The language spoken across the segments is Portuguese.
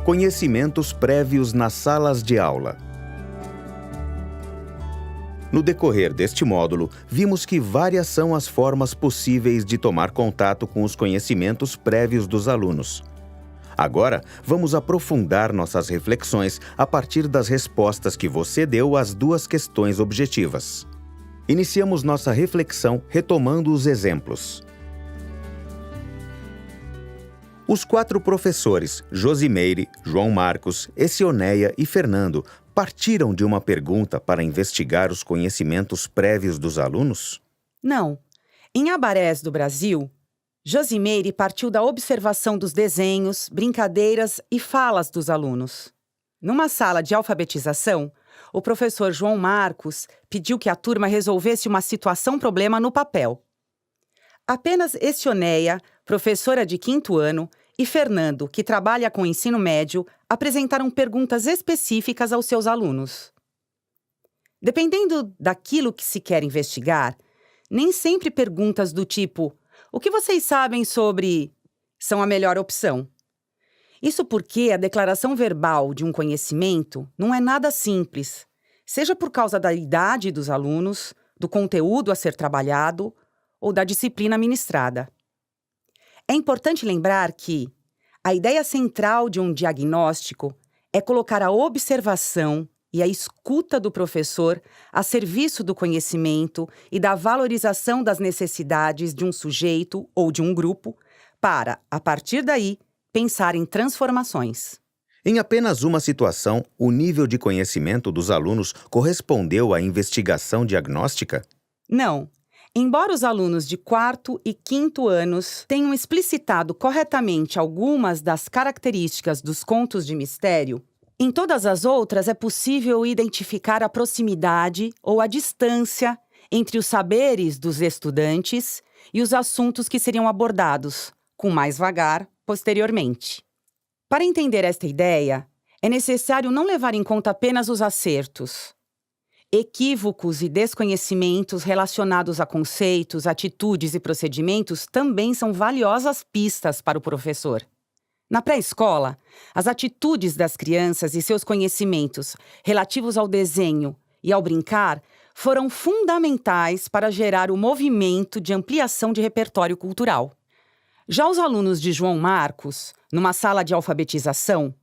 Conhecimentos prévios nas salas de aula. No decorrer deste módulo, vimos que várias são as formas possíveis de tomar contato com os conhecimentos prévios dos alunos. Agora, vamos aprofundar nossas reflexões a partir das respostas que você deu às duas questões objetivas. Iniciamos nossa reflexão retomando os exemplos. Os 4 professores, Josimeire, João Marcos, Essioneia e Fernando, partiram de uma pergunta para investigar os conhecimentos prévios dos alunos? Não. Em Abarés do Brasil, Josimeire partiu da observação dos desenhos, brincadeiras e falas dos alunos. Numa sala de alfabetização, o professor João Marcos pediu que a turma resolvesse uma situação-problema no papel. Apenas Essioneia, professora de 5º ano, e Fernando, que trabalha com ensino médio, apresentaram perguntas específicas aos seus alunos. Dependendo daquilo que se quer investigar, nem sempre perguntas do tipo "O que vocês sabem sobre?" são a melhor opção. Isso porque a declaração verbal de um conhecimento não é nada simples, seja por causa da idade dos alunos, do conteúdo a ser trabalhado ou da disciplina ministrada. É importante lembrar que a ideia central de um diagnóstico é colocar a observação e a escuta do professor a serviço do conhecimento e da valorização das necessidades de um sujeito ou de um grupo para, a partir daí, pensar em transformações. Em apenas uma situação, o nível de conhecimento dos alunos correspondeu à investigação diagnóstica? Não. Embora os alunos de 4º e 5º anos tenham explicitado corretamente algumas das características dos contos de mistério, em todas as outras é possível identificar a proximidade ou a distância entre os saberes dos estudantes e os assuntos que seriam abordados, com mais vagar, posteriormente. Para entender esta ideia, é necessário não levar em conta apenas os acertos. Equívocos e desconhecimentos relacionados a conceitos, atitudes e procedimentos também são valiosas pistas para o professor. Na pré-escola, as atitudes das crianças e seus conhecimentos relativos ao desenho e ao brincar foram fundamentais para gerar o movimento de ampliação de repertório cultural. Já os alunos de João Marcos, numa sala de alfabetização,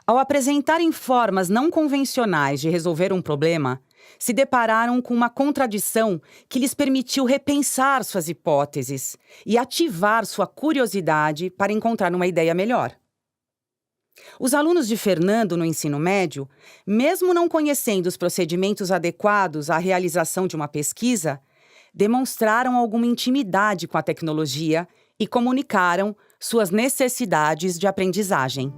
ao apresentarem formas não convencionais de resolver um problema, se depararam com uma contradição que lhes permitiu repensar suas hipóteses e ativar sua curiosidade para encontrar uma ideia melhor. Os alunos de Fernando no ensino médio, mesmo não conhecendo os procedimentos adequados à realização de uma pesquisa, demonstraram alguma intimidade com a tecnologia e comunicaram suas necessidades de aprendizagem.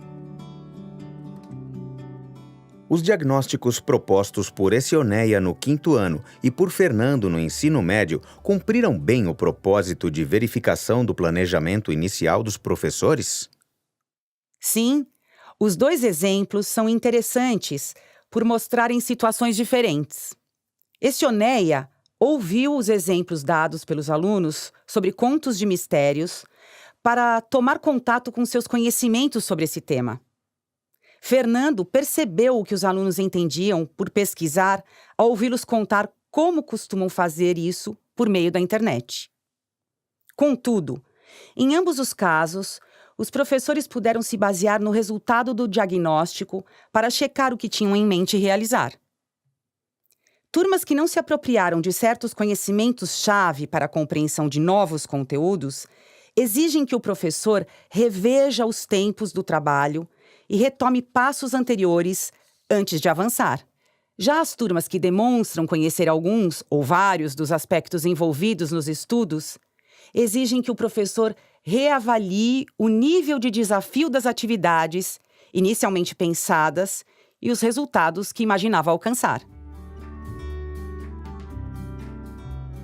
Os diagnósticos propostos por Essioneia no 5º ano e por Fernando no ensino médio cumpriram bem o propósito de verificação do planejamento inicial dos professores? Sim, os 2 exemplos são interessantes por mostrarem situações diferentes. Essioneia ouviu os exemplos dados pelos alunos sobre contos de mistérios para tomar contato com seus conhecimentos sobre esse tema. Fernando percebeu o que os alunos entendiam por pesquisar ao ouvi-los contar como costumam fazer isso por meio da internet. Contudo, em ambos os casos, os professores puderam se basear no resultado do diagnóstico para checar o que tinham em mente realizar. Turmas que não se apropriaram de certos conhecimentos-chave para a compreensão de novos conteúdos exigem que o professor reveja os tempos do trabalho e retome passos anteriores antes de avançar. Já as turmas que demonstram conhecer alguns ou vários dos aspectos envolvidos nos estudos exigem que o professor reavalie o nível de desafio das atividades inicialmente pensadas e os resultados que imaginava alcançar.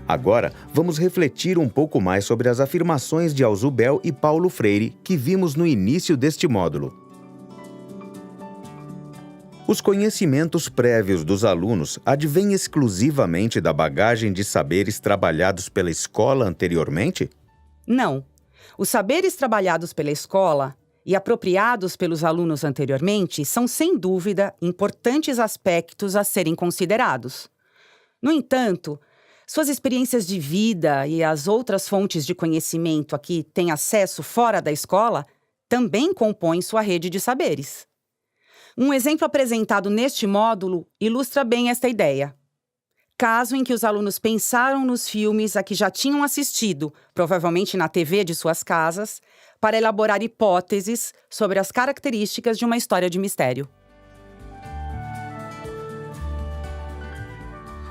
Agora, vamos refletir um pouco mais sobre as afirmações de Alzubel e Paulo Freire que vimos no início deste módulo. Os conhecimentos prévios dos alunos advêm exclusivamente da bagagem de saberes trabalhados pela escola anteriormente? Não. Os saberes trabalhados pela escola e apropriados pelos alunos anteriormente são, sem dúvida, importantes aspectos a serem considerados. No entanto, suas experiências de vida e as outras fontes de conhecimento a que têm acesso fora da escola também compõem sua rede de saberes. Um exemplo apresentado neste módulo ilustra bem esta ideia. Caso em que os alunos pensaram nos filmes a que já tinham assistido, provavelmente na TV de suas casas, para elaborar hipóteses sobre as características de uma história de mistério.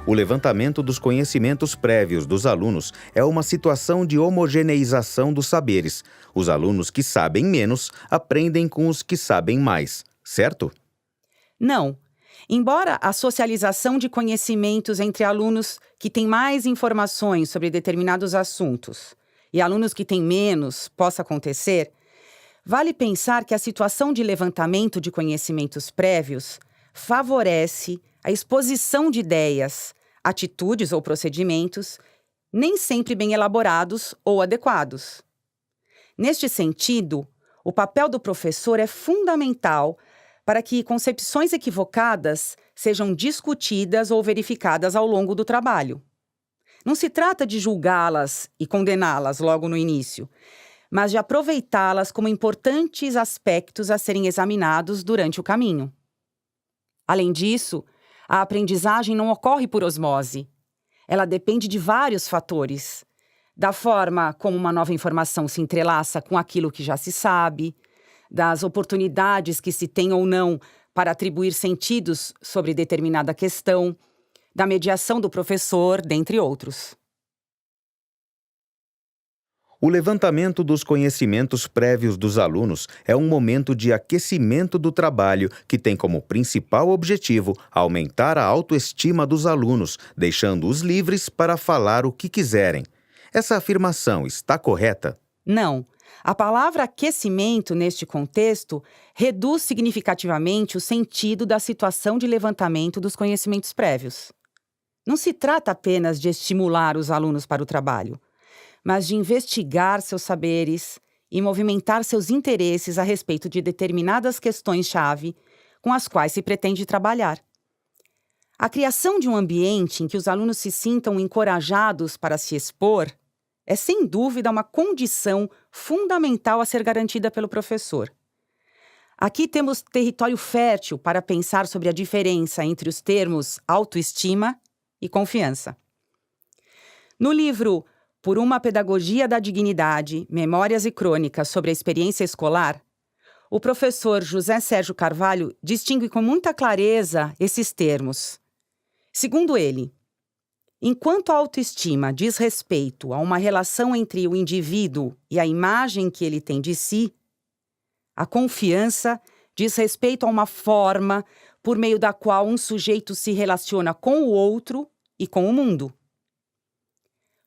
O levantamento dos conhecimentos prévios dos alunos é uma situação de homogeneização dos saberes. Os alunos que sabem menos aprendem com os que sabem mais, certo? Não. Embora a socialização de conhecimentos entre alunos que têm mais informações sobre determinados assuntos e alunos que têm menos possa acontecer, vale pensar que a situação de levantamento de conhecimentos prévios favorece a exposição de ideias, atitudes ou procedimentos nem sempre bem elaborados ou adequados. Neste sentido, o papel do professor é fundamental para que concepções equivocadas sejam discutidas ou verificadas ao longo do trabalho. Não se trata de julgá-las e condená-las logo no início, mas de aproveitá-las como importantes aspectos a serem examinados durante o caminho. Além disso, a aprendizagem não ocorre por osmose. Ela depende de vários fatores, da forma como uma nova informação se entrelaça com aquilo que já se sabe, das oportunidades que se tem ou não para atribuir sentidos sobre determinada questão, da mediação do professor, dentre outros. O levantamento dos conhecimentos prévios dos alunos é um momento de aquecimento do trabalho que tem como principal objetivo aumentar a autoestima dos alunos, deixando-os livres para falar o que quiserem. Essa afirmação está correta? Não. A palavra aquecimento, neste contexto, reduz significativamente o sentido da situação de levantamento dos conhecimentos prévios. Não se trata apenas de estimular os alunos para o trabalho, mas de investigar seus saberes e movimentar seus interesses a respeito de determinadas questões-chave com as quais se pretende trabalhar. A criação de um ambiente em que os alunos se sintam encorajados para se expor é, sem dúvida, uma condição fundamental a ser garantida pelo professor. Aqui temos território fértil para pensar sobre a diferença entre os termos autoestima e confiança. No livro Por uma Pedagogia da Dignidade, Memórias e Crônicas sobre a Experiência Escolar, o professor José Sérgio Carvalho distingue com muita clareza esses termos. Segundo ele, enquanto a autoestima diz respeito a uma relação entre o indivíduo e a imagem que ele tem de si, a confiança diz respeito a uma forma por meio da qual um sujeito se relaciona com o outro e com o mundo.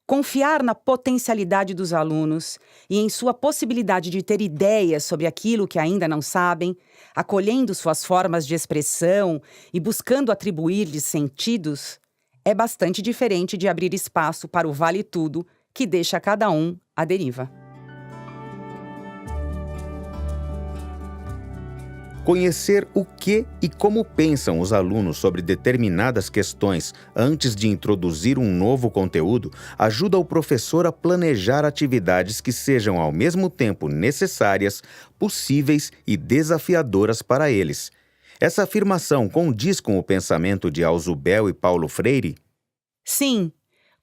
Confiar na potencialidade dos alunos e em sua possibilidade de ter ideias sobre aquilo que ainda não sabem, acolhendo suas formas de expressão e buscando atribuir-lhes sentidos, é bastante diferente de abrir espaço para o vale-tudo que deixa cada um à deriva. Conhecer o que e como pensam os alunos sobre determinadas questões antes de introduzir um novo conteúdo ajuda o professor a planejar atividades que sejam ao mesmo tempo necessárias, possíveis e desafiadoras para eles. Essa afirmação condiz com o pensamento de Alzubel e Paulo Freire? Sim,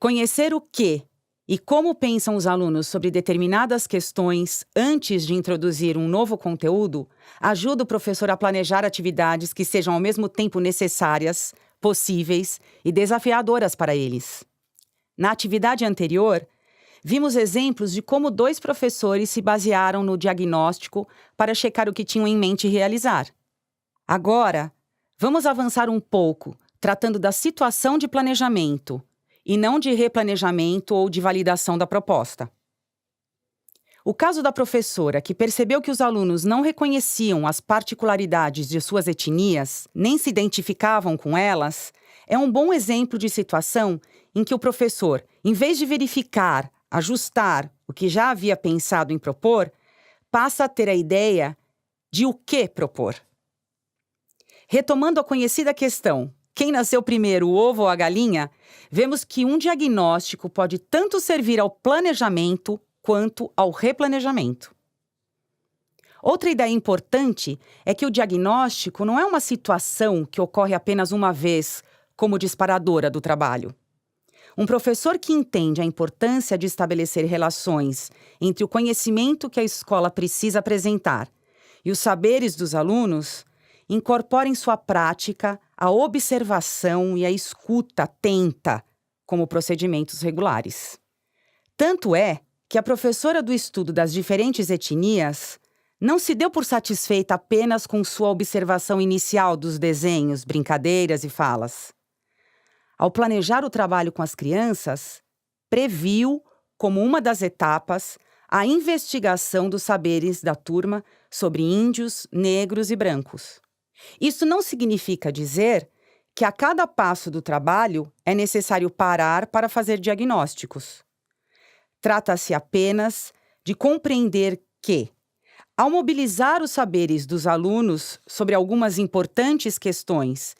conhecer o que e como pensam os alunos sobre determinadas questões antes de introduzir um novo conteúdo ajuda o professor a planejar atividades que sejam ao mesmo tempo necessárias, possíveis e desafiadoras para eles. Na atividade anterior, vimos exemplos de como 2 professores se basearam no diagnóstico para checar o que tinham em mente realizar. Agora, vamos avançar um pouco, tratando da situação de planejamento, e não de replanejamento ou de validação da proposta. O caso da professora que percebeu que os alunos não reconheciam as particularidades de suas etnias, nem se identificavam com elas, é um bom exemplo de situação em que o professor, em vez de verificar, ajustar o que já havia pensado em propor, passa a ter a ideia de o que propor. Retomando a conhecida questão, quem nasceu primeiro, o ovo ou a galinha, vemos que um diagnóstico pode tanto servir ao planejamento quanto ao replanejamento. Outra ideia importante é que o diagnóstico não é uma situação que ocorre apenas uma vez, como disparadora do trabalho. Um professor que entende a importância de estabelecer relações entre o conhecimento que a escola precisa apresentar e os saberes dos alunos, incorpora em sua prática a observação e a escuta atenta como procedimentos regulares. Tanto é que a professora do estudo das diferentes etnias não se deu por satisfeita apenas com sua observação inicial dos desenhos, brincadeiras e falas. Ao planejar o trabalho com as crianças, previu, como uma das etapas, a investigação dos saberes da turma sobre índios, negros e brancos. Isso não significa dizer que a cada passo do trabalho é necessário parar para fazer diagnósticos. Trata-se apenas de compreender que, ao mobilizar os saberes dos alunos sobre algumas importantes questões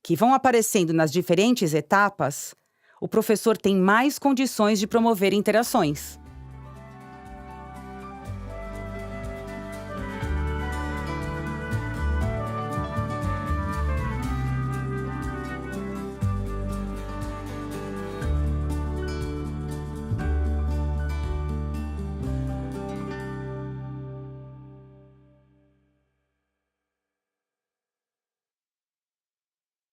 que vão aparecendo nas diferentes etapas, o professor tem mais condições de promover interações.